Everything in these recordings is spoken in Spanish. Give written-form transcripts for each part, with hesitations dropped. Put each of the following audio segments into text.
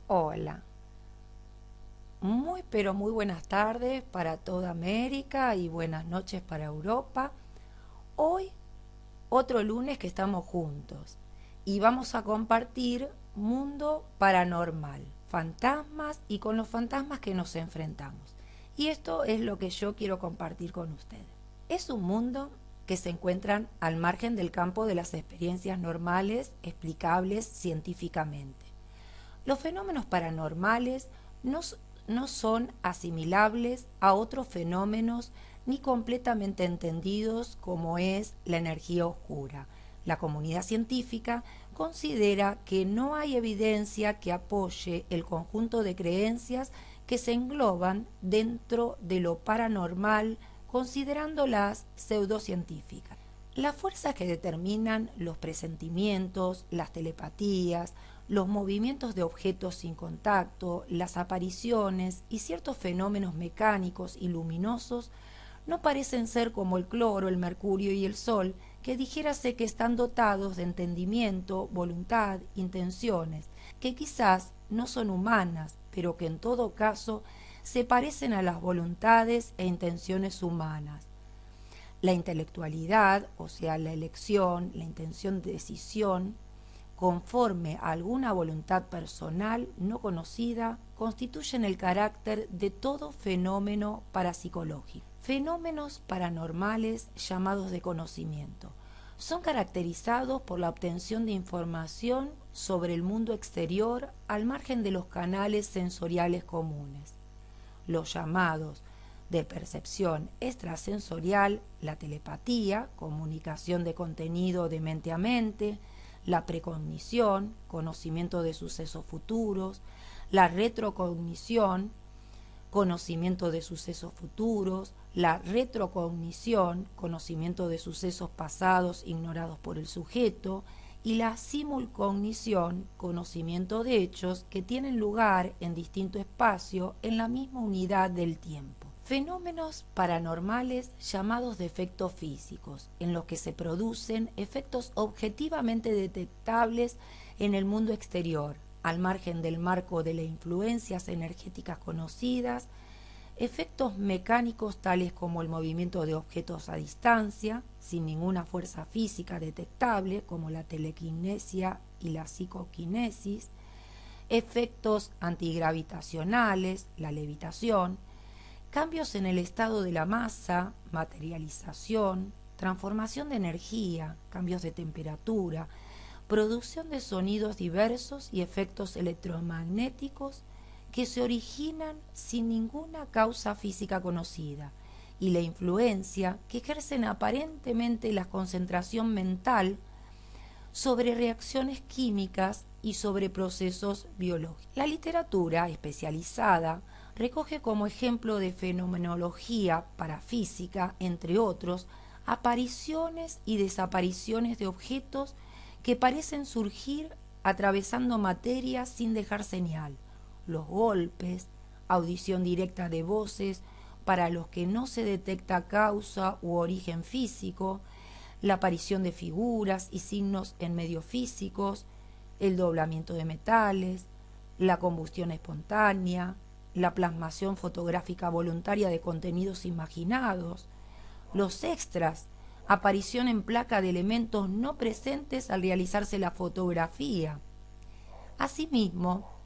Hola, muy pero muy buenas tardes para toda América y buenas noches para Europa. Hoy otro lunes que estamos juntos y vamos a compartir mundo paranormal, fantasmas y con los fantasmas que nos enfrentamos. Y esto es lo que yo quiero compartir con ustedes. Es un mundo que se encuentran al margen del campo de las experiencias normales explicables científicamente. Los fenómenos paranormales no, no son asimilables a otros fenómenos ni completamente entendidos como es la energía oscura. La comunidad científica considera que no hay evidencia que apoye el conjunto de creencias que se engloban dentro de lo paranormal, considerándolas pseudocientíficas. Las fuerzas que determinan los presentimientos, las telepatías, los movimientos de objetos sin contacto, las apariciones y ciertos fenómenos mecánicos y luminosos no parecen ser como el cloro, el mercurio y el sol, que dijérase que están dotados de entendimiento, voluntad, intenciones, que quizás no son humanas, pero que en todo caso se parecen a las voluntades e intenciones humanas. La intelectualidad, o sea, la elección, la intención de decisión, conforme a alguna voluntad personal no conocida, constituyen el carácter de todo fenómeno parapsicológico. Fenómenos paranormales llamados de conocimiento son caracterizados por la obtención de información sobre el mundo exterior al margen de los canales sensoriales comunes. Los llamados de percepción extrasensorial, la telepatía, comunicación de contenido de mente a mente, la precognición, conocimiento de sucesos futuros, la retrocognición, conocimiento de sucesos futuros, la retrocognición, conocimiento de sucesos pasados ignorados por el sujeto, y la simulcognición, conocimiento de hechos que tienen lugar en distinto espacio en la misma unidad del tiempo. Fenómenos paranormales llamados de efectos físicos, en los que se producen efectos objetivamente detectables en el mundo exterior, al margen del marco de las influencias energéticas conocidas, efectos mecánicos tales como el movimiento de objetos a distancia, sin ninguna fuerza física detectable, como la telequinesia y la psicoquinesis, efectos antigravitacionales, la levitación, cambios en el estado de la masa, materialización, transformación de energía, cambios de temperatura, producción de sonidos diversos y efectos electromagnéticos que se originan sin ninguna causa física conocida, y la influencia que ejercen aparentemente la concentración mental sobre reacciones químicas y sobre procesos biológicos. La literatura especializada recoge como ejemplo de fenomenología parafísica, entre otros, apariciones y desapariciones de objetos que parecen surgir atravesando materia sin dejar señal, los golpes, audición directa de voces para los que no se detecta causa u origen físico, la aparición de figuras y signos en medios físicos, el doblamiento de metales, la combustión espontánea, la plasmación fotográfica voluntaria de contenidos imaginados, los extras, aparición en placa de elementos no presentes al realizarse la fotografía. Asimismo,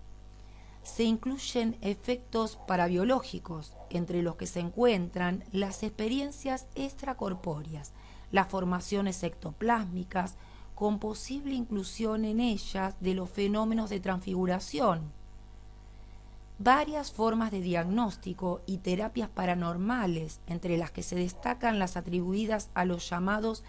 se incluyen efectos parabiológicos, entre los que se encuentran las experiencias extracorpóreas, las formaciones ectoplásmicas, con posible inclusión en ellas de los fenómenos de transfiguración, varias formas de diagnóstico y terapias paranormales, entre las que se destacan las atribuidas a los llamados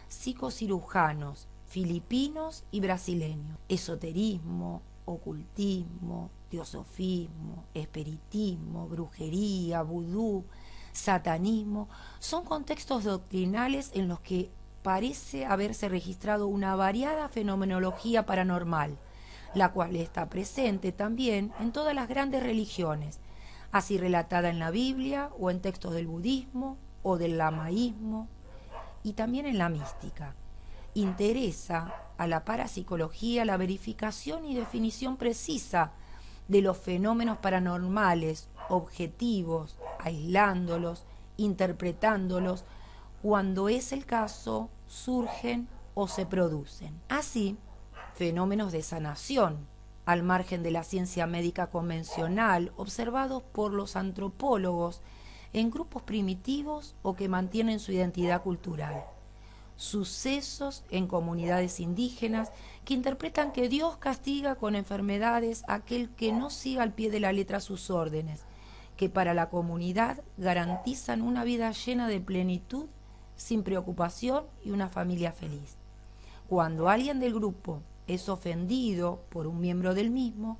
psicocirujanos filipinos y brasileños, esoterismo, ocultismo, teosofismo, espiritismo, brujería, vudú, satanismo, son contextos doctrinales en los que parece haberse registrado una variada fenomenología paranormal, la cual está presente también en todas las grandes religiones, así relatada en la Biblia o en textos del budismo o del lamaísmo, y también en la mística. Interesa a la parapsicología la verificación y definición precisa de los fenómenos paranormales, objetivos, aislándolos, interpretándolos, cuando es el caso, surgen o se producen. Así, fenómenos de sanación, al margen de la ciencia médica convencional, observados por los antropólogos en grupos primitivos o que mantienen su identidad cultural. Sucesos en comunidades indígenas que interpretan que Dios castiga con enfermedades a aquel que no siga al pie de la letra sus órdenes, que para la comunidad garantizan una vida llena de plenitud, sin preocupación y una familia feliz. Cuando alguien del grupo es ofendido por un miembro del mismo,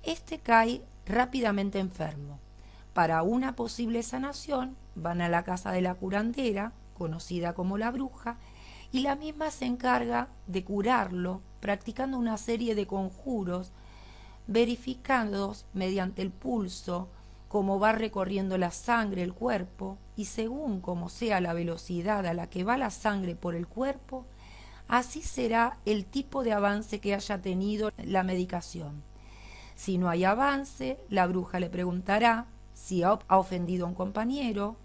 éste cae rápidamente enfermo. Para una posible sanación van a la casa de la curandera, conocida como la bruja, y la misma se encarga de curarlo practicando una serie de conjuros verificados mediante el pulso, cómo va recorriendo la sangre el cuerpo, y según como sea la velocidad a la que va la sangre por el cuerpo, así será el tipo de avance que haya tenido la medicación. Si no hay avance, la bruja le preguntará si ha ofendido a un compañero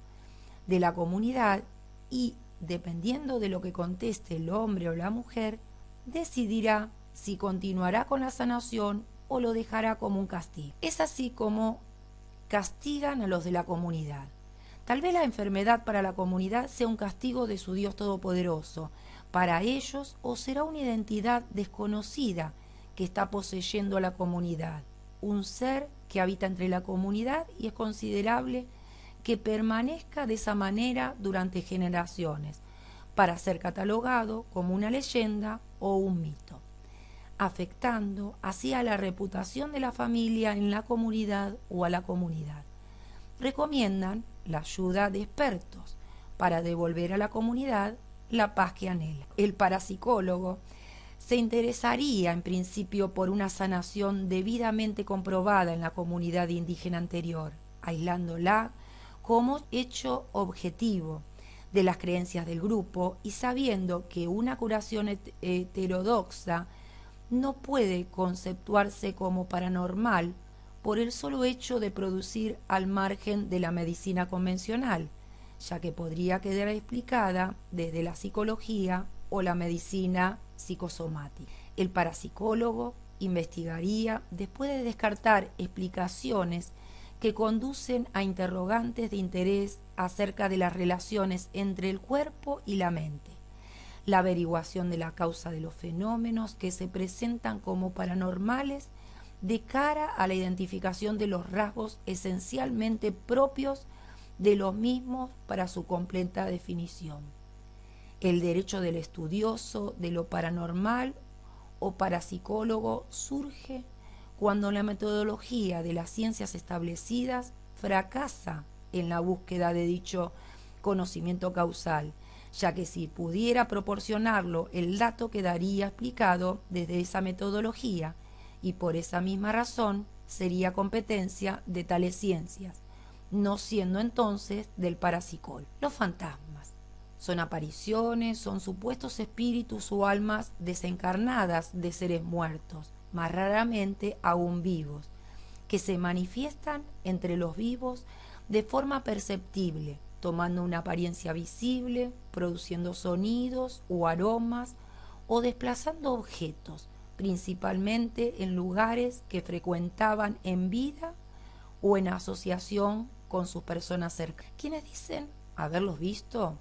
de la comunidad y, dependiendo de lo que conteste el hombre o la mujer, decidirá si continuará con la sanación o lo dejará como un castigo. Es así como castigan a los de la comunidad. Tal vez la enfermedad para la comunidad sea un castigo de su Dios Todopoderoso para ellos, o será una identidad desconocida que está poseyendo a la comunidad, un ser que habita entre la comunidad y es considerable que permanezca de esa manera durante generaciones, para ser catalogado como una leyenda o un mito, afectando así a la reputación de la familia en la comunidad o a la comunidad. Recomiendan la ayuda de expertos para devolver a la comunidad la paz que anhela. El parapsicólogo se interesaría en principio por una sanación debidamente comprobada en la comunidad indígena anterior, aislándola como hecho objetivo de las creencias del grupo y sabiendo que una curación heterodoxa no puede conceptuarse como paranormal por el solo hecho de producir al margen de la medicina convencional, ya que podría quedar explicada desde la psicología o la medicina psicosomática. El parapsicólogo investigaría después de descartar explicaciones que conducen a interrogantes de interés acerca de las relaciones entre el cuerpo y la mente, la averiguación de la causa de los fenómenos que se presentan como paranormales de cara a la identificación de los rasgos esencialmente propios de los mismos para su completa definición. El derecho del estudioso de lo paranormal o parapsicólogo surge cuando la metodología de las ciencias establecidas fracasa en la búsqueda de dicho conocimiento causal, ya que si pudiera proporcionarlo, el dato quedaría explicado desde esa metodología y por esa misma razón sería competencia de tales ciencias, no siendo entonces del parapsicólogo. Los fantasmas son apariciones, son supuestos espíritus o almas desencarnadas de seres muertos, más raramente aún vivos, que se manifiestan entre los vivos de forma perceptible, tomando una apariencia visible, produciendo sonidos o aromas o desplazando objetos, principalmente en lugares que frecuentaban en vida o en asociación con sus personas cercanas. Quienes dicen haberlos visto,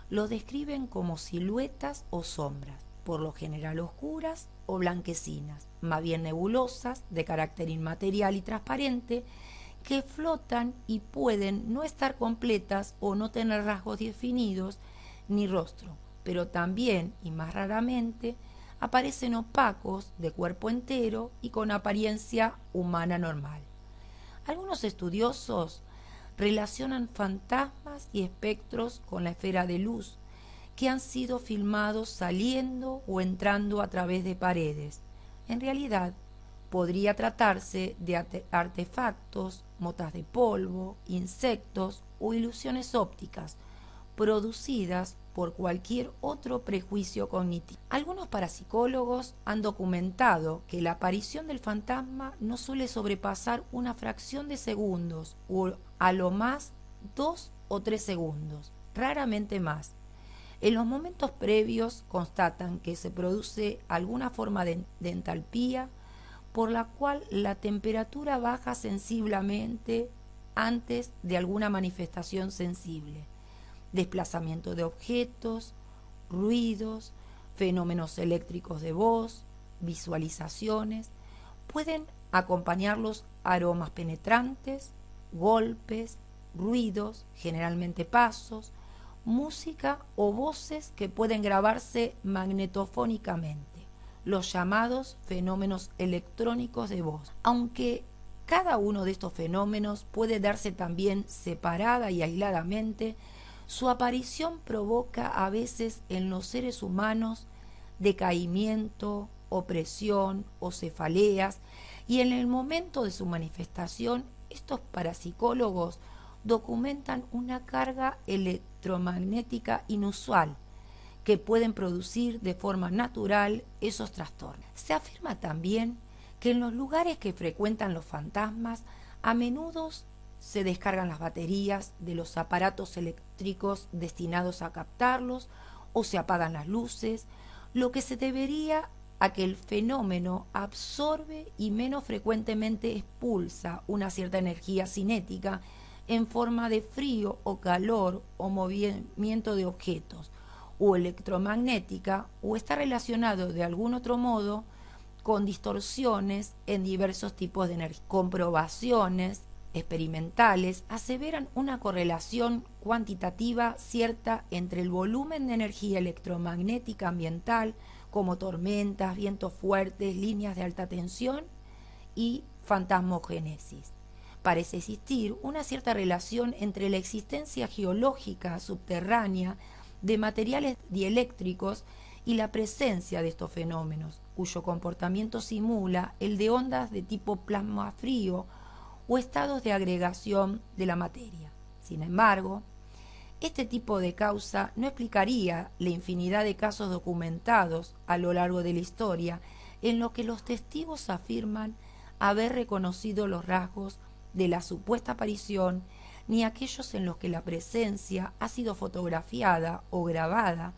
los describen como siluetas o sombras, por lo general oscuras o blanquecinas, más bien nebulosas, de carácter inmaterial y transparente, que flotan y pueden no estar completas o no tener rasgos definidos ni rostro, pero también, y más raramente, aparecen opacos, de cuerpo entero y con apariencia humana normal. Algunos estudiosos relacionan fantasmas y espectros con la esfera de luz, que han sido filmados saliendo o entrando a través de paredes. En realidad, podría tratarse de artefactos, motas de polvo, insectos o ilusiones ópticas, producidas por cualquier otro prejuicio cognitivo. Algunos parapsicólogos han documentado que la aparición del fantasma no suele sobrepasar una fracción de segundos o a lo más 2 o 3 segundos, raramente más. En los momentos previos constatan que se produce alguna forma de entalpía por la cual la temperatura baja sensiblemente antes de alguna manifestación sensible. Desplazamiento de objetos, ruidos, fenómenos eléctricos de voz, visualizaciones, pueden acompañarlos aromas penetrantes, golpes, ruidos, generalmente pasos, música o voces que pueden grabarse magnetofónicamente, los llamados fenómenos electrónicos de voz. Aunque cada uno de estos fenómenos puede darse también separada y aisladamente, su aparición provoca a veces en los seres humanos decaimiento, opresión o cefaleas, y en el momento de su manifestación estos parapsicólogos documentan una carga electromagnética inusual que pueden producir de forma natural esos trastornos. Se afirma también que en los lugares que frecuentan los fantasmas a menudo se descargan las baterías de los aparatos eléctricos destinados a captarlos o se apagan las luces, lo que se debería a que el fenómeno absorbe y menos frecuentemente expulsa una cierta energía cinética en forma de frío o calor o movimiento de objetos, o electromagnética, o está relacionado de algún otro modo con distorsiones en diversos tipos de energía. Comprobaciones experimentales aseveran una correlación cuantitativa cierta entre el volumen de energía electromagnética ambiental, como tormentas, vientos fuertes, líneas de alta tensión y fantasmogénesis. Parece existir una cierta relación entre la existencia geológica subterránea de materiales dieléctricos y la presencia de estos fenómenos, cuyo comportamiento simula el de ondas de tipo plasma frío o estados de agregación de la materia. Sin embargo, este tipo de causa no explicaría la infinidad de casos documentados a lo largo de la historia en los que los testigos afirman haber reconocido los rasgos de la supuesta aparición, ni aquellos en los que la presencia ha sido fotografiada o grabada,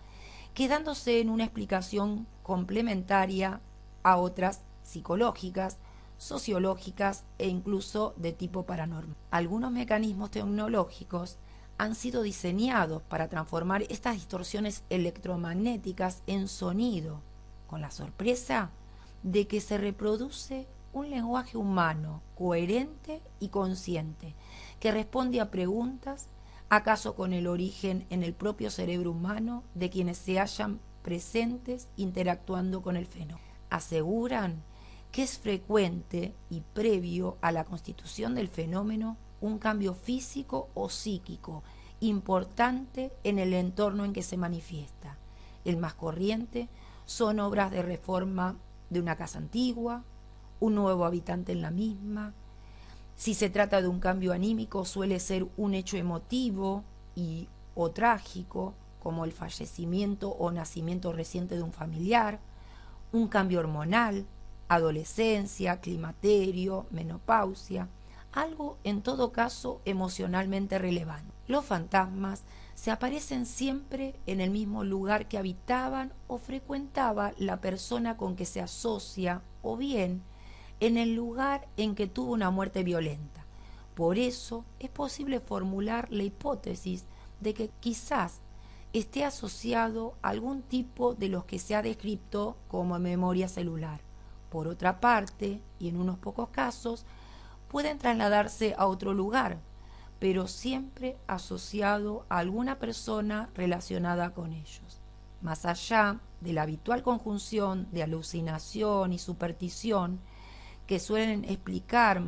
quedándose en una explicación complementaria a otras psicológicas, sociológicas e incluso de tipo paranormal. Algunos mecanismos tecnológicos han sido diseñados para transformar estas distorsiones electromagnéticas en sonido, con la sorpresa de que se reproduce un lenguaje humano, coherente y consciente, que responde a preguntas, acaso con el origen en el propio cerebro humano de quienes se hallan presentes interactuando con el fenómeno. Aseguran que es frecuente y previo a la constitución del fenómeno un cambio físico o psíquico importante en el entorno en que se manifiesta. El más corriente son obras de reforma de una casa antigua, un nuevo habitante en la misma. Si se trata de un cambio anímico, suele ser un hecho emotivo o trágico, como el fallecimiento o nacimiento reciente de un familiar, un cambio hormonal, adolescencia, climaterio, menopausia, algo en todo caso emocionalmente relevante. Los fantasmas se aparecen siempre en el mismo lugar que habitaban o frecuentaba la persona con que se asocia, o bien en el lugar en que tuvo una muerte violenta. Por eso es posible formular la hipótesis de que quizás esté asociado a algún tipo de los que se ha descrito como memoria celular. Por otra parte, y en unos pocos casos, pueden trasladarse a otro lugar, pero siempre asociado a alguna persona relacionada con ellos. Más allá de la habitual conjunción de alucinación y superstición, que suelen explicar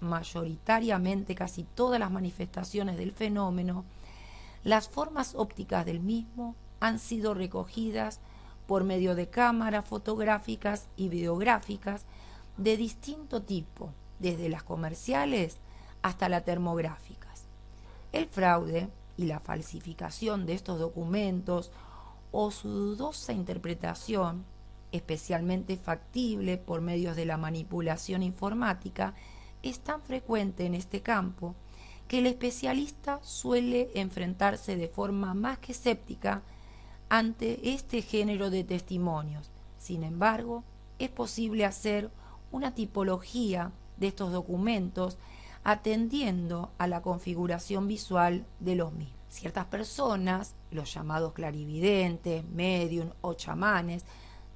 mayoritariamente casi todas las manifestaciones del fenómeno, las formas ópticas del mismo han sido recogidas por medio de cámaras fotográficas y videográficas de distinto tipo, desde las comerciales hasta las termográficas. El fraude y la falsificación de estos documentos o su dudosa interpretación, especialmente factible por medios de la manipulación informática, es tan frecuente en este campo que el especialista suele enfrentarse de forma más que escéptica ante este género de testimonios. Sin embargo, es posible hacer una tipología de estos documentos atendiendo a la configuración visual de los mismos. Ciertas personas, los llamados clarividentes, medium o chamanes,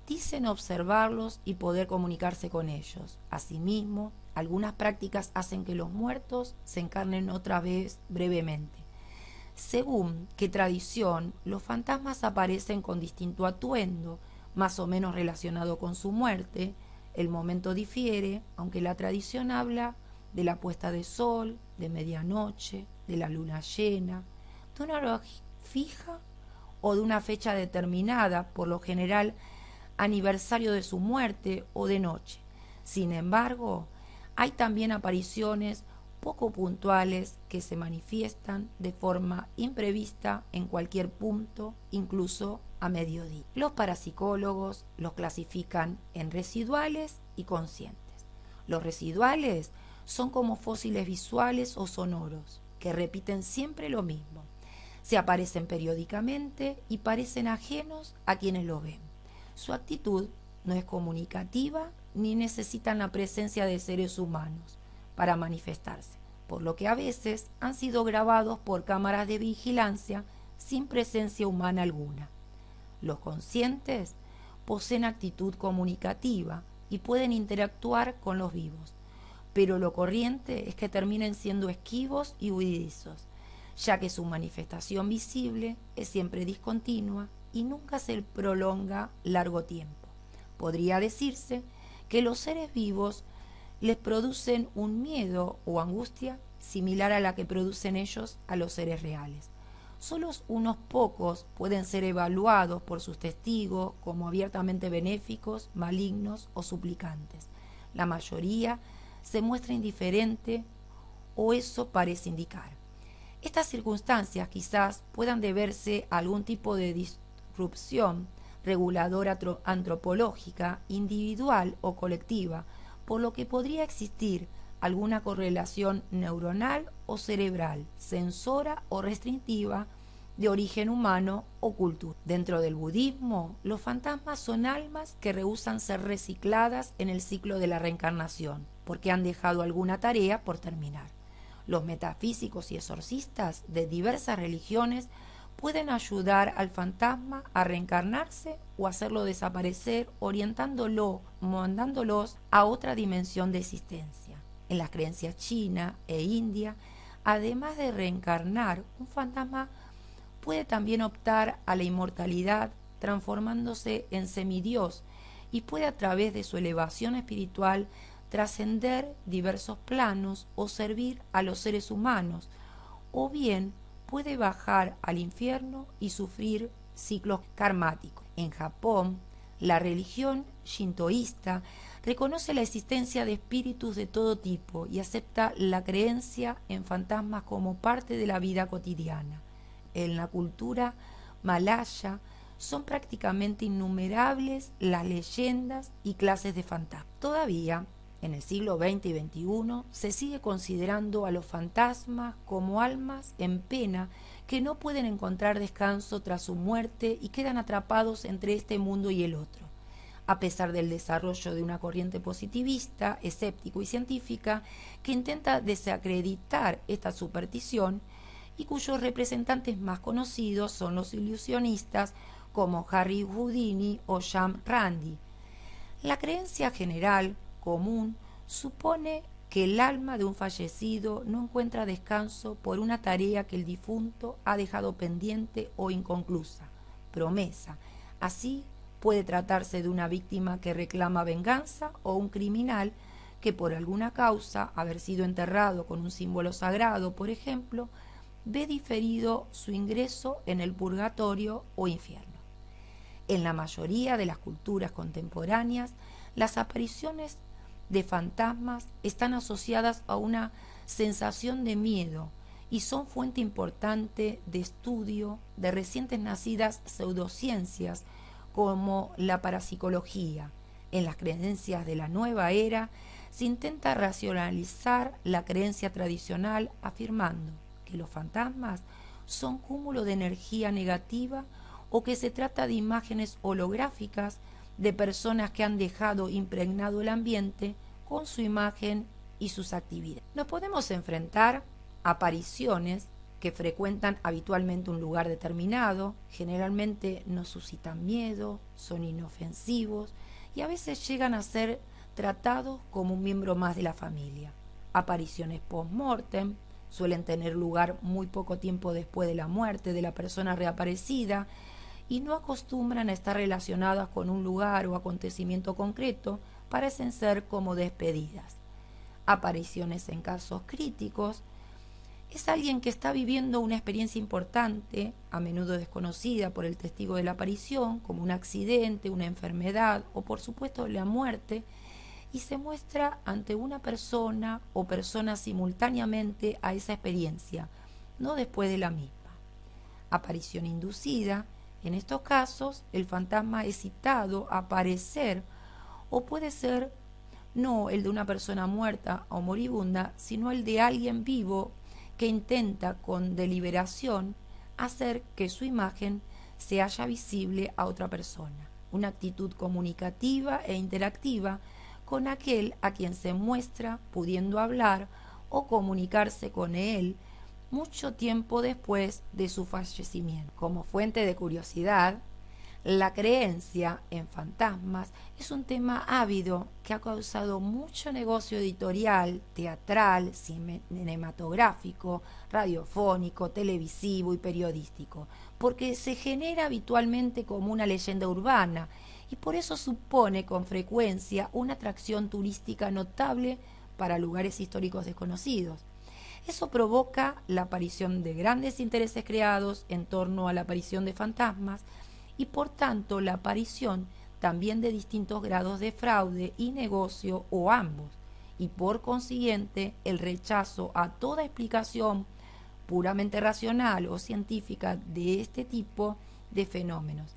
dicen observarlos y poder comunicarse con ellos. Asimismo, algunas prácticas hacen que los muertos se encarnen otra vez brevemente. Según qué tradición, los fantasmas aparecen con distinto atuendo, más o menos relacionado con su muerte. El momento difiere, aunque la tradición habla de la puesta de sol, de medianoche, de la luna llena, de una hora fija o de una fecha determinada, por lo general aniversario de su muerte o de noche. Sin embargo, hay también apariciones poco puntuales que se manifiestan de forma imprevista en cualquier punto, incluso a mediodía. Los parapsicólogos los clasifican en residuales y conscientes. Los residuales son como fósiles visuales o sonoros, que repiten siempre lo mismo. Se aparecen periódicamente y parecen ajenos a quienes lo ven. Su actitud no es comunicativa ni necesitan la presencia de seres humanos para manifestarse, por lo que a veces han sido grabados por cámaras de vigilancia sin presencia humana alguna. Los conscientes poseen actitud comunicativa y pueden interactuar con los vivos, pero lo corriente es que terminen siendo esquivos y huidizos, ya que su manifestación visible es siempre discontinua y nunca se prolonga largo tiempo. Podría decirse que los seres vivos les producen un miedo o angustia similar a la que producen ellos a los seres reales. Solo unos pocos pueden ser evaluados por sus testigos como abiertamente benéficos, malignos o suplicantes. La mayoría se muestra indiferente o eso parece indicar. Estas circunstancias quizás puedan deberse a algún tipo de disrupción reguladora antropológica, individual o colectiva, por lo que podría existir alguna correlación neuronal o cerebral, sensora o restrictiva de origen humano o cultural. Dentro del budismo, los fantasmas son almas que rehúsan ser recicladas en el ciclo de la reencarnación, porque han dejado alguna tarea por terminar. Los metafísicos y exorcistas de diversas religiones pueden ayudar al fantasma a reencarnarse o hacerlo desaparecer, mandándolos a otra dimensión de existencia. En las creencias china e india, además de reencarnar, un fantasma puede también optar a la inmortalidad, transformándose en semidios, y puede a través de su elevación espiritual trascender diversos planos o servir a los seres humanos, o bien puede bajar al infierno y sufrir ciclos karmáticos. En Japón, la religión shintoísta reconoce la existencia de espíritus de todo tipo y acepta la creencia en fantasmas como parte de la vida cotidiana. En la cultura malaya son prácticamente innumerables las leyendas y clases de fantasmas. Todavía, en el siglo XX y XXI, se sigue considerando a los fantasmas como almas en pena que no pueden encontrar descanso tras su muerte y quedan atrapados entre este mundo y el otro. A pesar del desarrollo de una corriente positivista, escéptico y científica que intenta desacreditar esta superstición y cuyos representantes más conocidos son los ilusionistas como Harry Houdini o Sam Randi. La creencia general común supone que el alma de un fallecido no encuentra descanso por una tarea que el difunto ha dejado pendiente o inconclusa, promesa. Así puede tratarse de una víctima que reclama venganza o un criminal que por alguna causa, haber sido enterrado con un símbolo sagrado, por ejemplo, ve diferido su ingreso en el purgatorio o infierno. En la mayoría de las culturas contemporáneas, las apariciones de fantasmas están asociadas a una sensación de miedo y son fuente importante de estudio de recientes nacidas pseudociencias como la parapsicología. En las creencias de la nueva era se intenta racionalizar la creencia tradicional afirmando que los fantasmas son cúmulo de energía negativa o que se trata de imágenes holográficas de personas que han dejado impregnado el ambiente con su imagen y sus actividades. Nos podemos enfrentar a apariciones que frecuentan habitualmente un lugar determinado, generalmente no suscitan miedo, son inofensivos y a veces llegan a ser tratados como un miembro más de la familia. Apariciones post-mortem suelen tener lugar muy poco tiempo después de la muerte de la persona reaparecida y no acostumbran a estar relacionadas con un lugar o acontecimiento concreto, parecen ser como despedidas. Apariciones en casos críticos es alguien que está viviendo una experiencia importante, a menudo desconocida por el testigo de la aparición, como un accidente, una enfermedad o por supuesto la muerte, y se muestra ante una persona o personas simultáneamente a esa experiencia, no después de la misma. Aparición inducida. En estos casos, el fantasma es citado a aparecer o puede ser no el de una persona muerta o moribunda, sino el de alguien vivo que intenta con deliberación hacer que su imagen se haya visible a otra persona. Una actitud comunicativa e interactiva con aquel a quien se muestra pudiendo hablar o comunicarse con él mucho tiempo después de su fallecimiento. Como fuente de curiosidad, la creencia en fantasmas es un tema ávido que ha causado mucho negocio editorial, teatral, cinematográfico, radiofónico, televisivo y periodístico, porque se genera habitualmente como una leyenda urbana y por eso supone con frecuencia una atracción turística notable para lugares históricos desconocidos. Eso provoca la aparición de grandes intereses creados en torno a la aparición de fantasmas y por tanto la aparición también de distintos grados de fraude y negocio o ambos, y por consiguiente el rechazo a toda explicación puramente racional o científica de este tipo de fenómenos.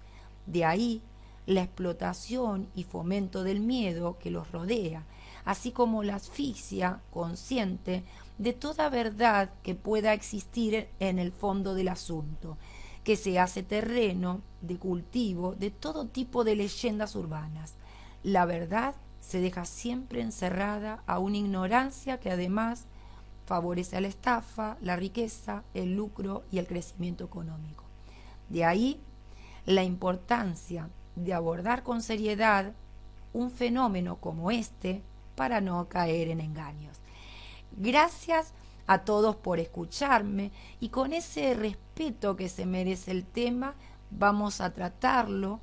De ahí la explotación y fomento del miedo que los rodea, así como la asfixia consciente de toda verdad que pueda existir en el fondo del asunto, que se hace terreno de cultivo de todo tipo de leyendas urbanas. La verdad se deja siempre encerrada a una ignorancia que además favorece a la estafa, la riqueza, el lucro y el crecimiento económico. De ahí la importancia de abordar con seriedad un fenómeno como este para no caer en engaños. Gracias a todos por escucharme y con ese respeto que se merece el tema vamos a tratarlo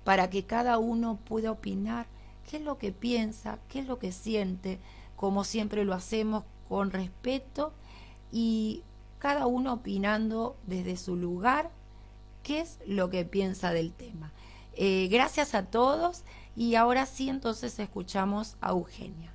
para que cada uno pueda opinar qué es lo que piensa, qué es lo que siente, como siempre lo hacemos con respeto y cada uno opinando desde su lugar qué es lo que piensa del tema. Gracias a todos y ahora sí entonces escuchamos a Eugenia.